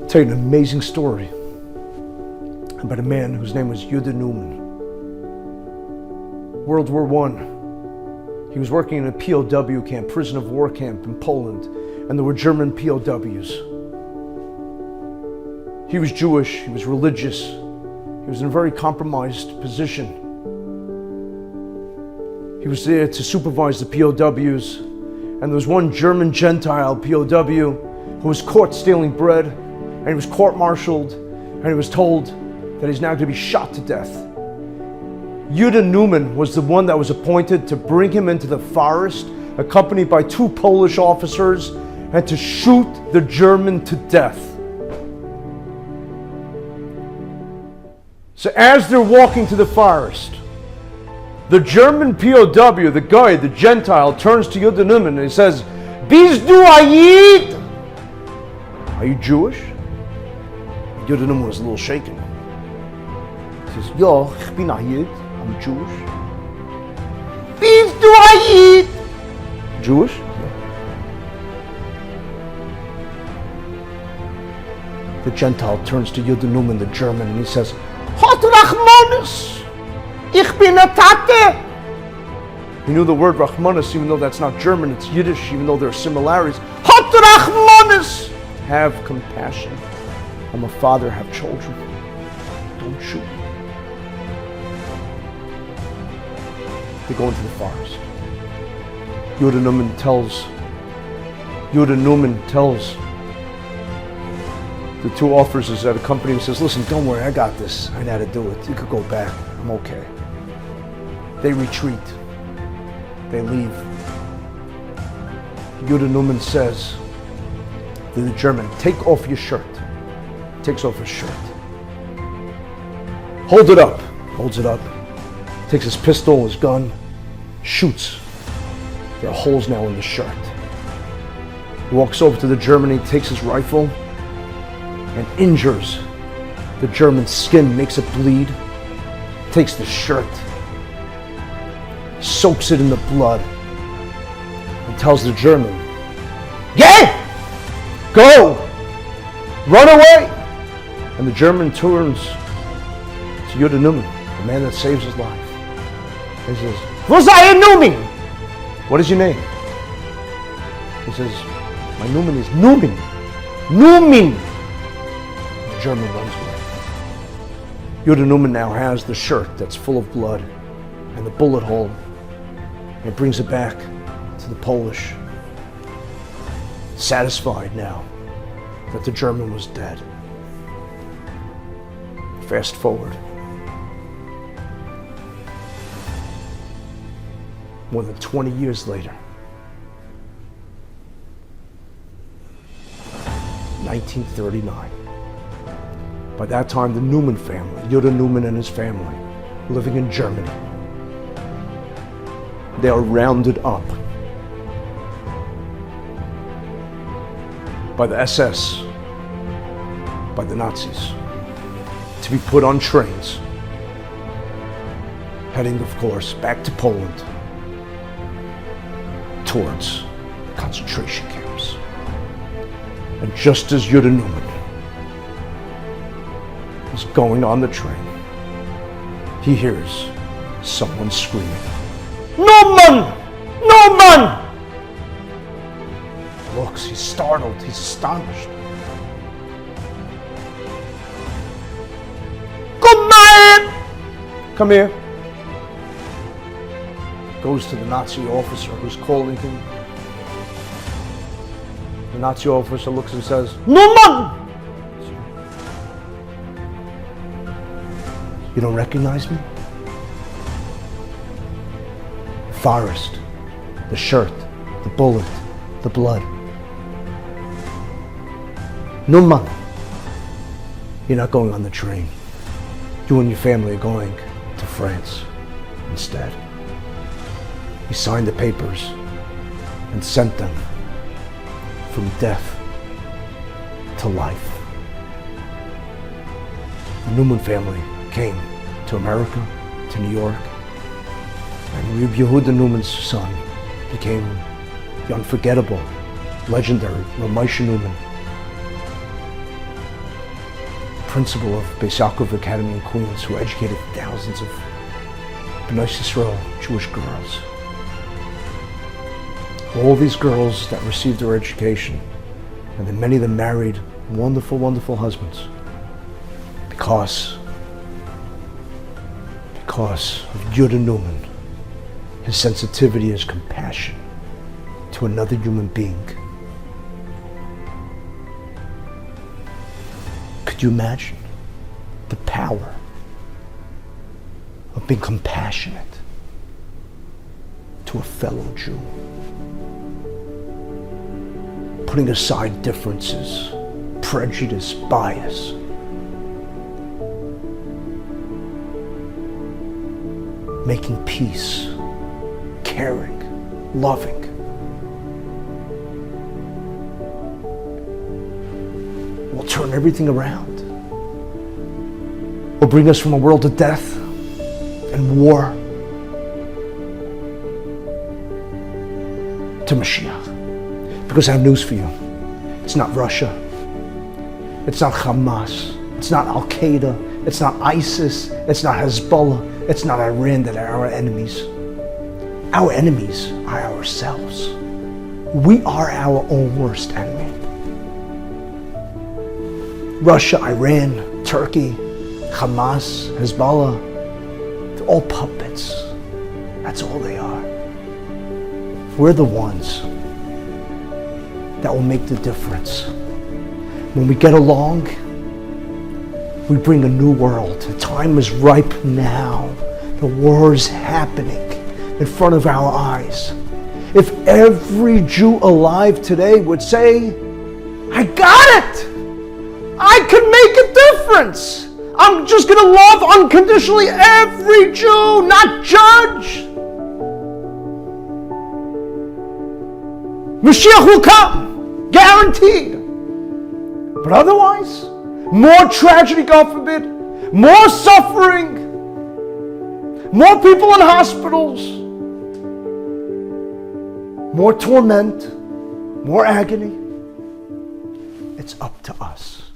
tell you an amazing story about a man whose name was Yehudah Neuman. World War I. He was working in a POW camp, prison of war camp in Poland, and there were German POWs. He was Jewish, he was religious, he was in a very compromised position. He was there to supervise the POWs, and there was one German Gentile POW who was caught stealing bread, and he was court-martialed, and he was told that he's now going to be shot to death. Yehudah Neuman was the one that was appointed to bring him into the forest, accompanied by 2 Polish officers, and to shoot the German to death. So as they're walking to the forest, the German POW, the guy, the Gentile, turns to Yehudah Neuman and he says, "Bist du a Yid?" Are you Jewish? Yehudah Neuman was a little shaken. He says, "Ja, ich bin a Yid. I'm Jewish." "Bist du a Yid?" Jewish? The Gentile turns to Yehudah Neuman, the German, and he says, "Hot Rachmanis! Ich bin a Tate!" He knew the word Rachmanis, even though that's not German, it's Yiddish, even though there are similarities. Hot Rachmanis! Have compassion. I'm a father, have children. Don't shoot me. They go into the forest. Yehudah Neuman tells the 2 officers that accompany him, says, "Listen, don't worry, I got this. I know how to do it. You could go back. I'm okay." They retreat. They leave. Yehudah Neuman says to the German, "Take off your shirt." Takes off his shirt. "Hold it up." Holds it up. Takes his pistol, his gun, shoots. There are holes now in the shirt. He walks over to the German, he takes his rifle and injures the German's skin, makes it bleed, takes the shirt, soaks it in the blood, and tells the German, "Get! Go! Run away!" And the German turns to Yehudah Neuman, the man that saves his life. He says, "Wo sei Neuman? What is your name?" He says, "My Neuman is Neuman. Neuman!" The German runs away. Yehudah Neuman now has the shirt that's full of blood and the bullet hole, and brings it back to the Polish, satisfied now that the German was dead. Fast forward. More than 20 years later, 1939. By that time, the Neuman family, Yehudah Neuman and his family, living in Germany, they are rounded up by the SS, by the Nazis, to be put on trains, heading, of course, back to Poland, towards the concentration camps. And just as Yehudah Neuman is going on the train, he hears someone screaming, "Neuman! Neuman!" Looks, he's startled, he's astonished. "Good man! Come here." Goes to the Nazi officer who's calling him. The Nazi officer looks and says, "Neuman! You don't recognize me?" The forest, the shirt, the bullet, the blood. "Neuman, you're not going on the train. You and your family are going to France instead." He signed the papers and sent them from death to life. The Neuman family came to America, to New York, and Rabbi Yehudah Neuman's son became the unforgettable, legendary Rabbi Neuman. principal of Beis Yaakov Academy in Queens, who educated thousands of B'nai Yisrael, Jewish girls. All these girls that received their education, and then many of them married wonderful, wonderful husbands because of Yehudah Neuman, his sensitivity, his compassion to another human being. Could you imagine the power of being compassionate to a fellow Jew? Putting aside differences, prejudice, bias. Making peace, caring, loving. Will turn everything around. Will bring us from a world of death and war to Mashiach. Because I have news for you. It's not Russia. It's not Hamas. It's not Al-Qaeda. It's not ISIS. It's not Hezbollah. It's not Iran that are our enemies. Our enemies are ourselves. We are our own worst enemy. Russia, Iran, Turkey, Hamas, Hezbollah, they're all puppets. That's all they are. We're the ones that will make the difference. When we get along, we bring a new world. The time is ripe now. The war is happening in front of our eyes. If every Jew alive today would say, I got it! I can make a difference! I'm just going to love unconditionally every Jew, not judge! Mashiach will come, guaranteed. But otherwise, more tragedy, God forbid, more suffering, more people in hospitals, more torment, more agony. It's up to us.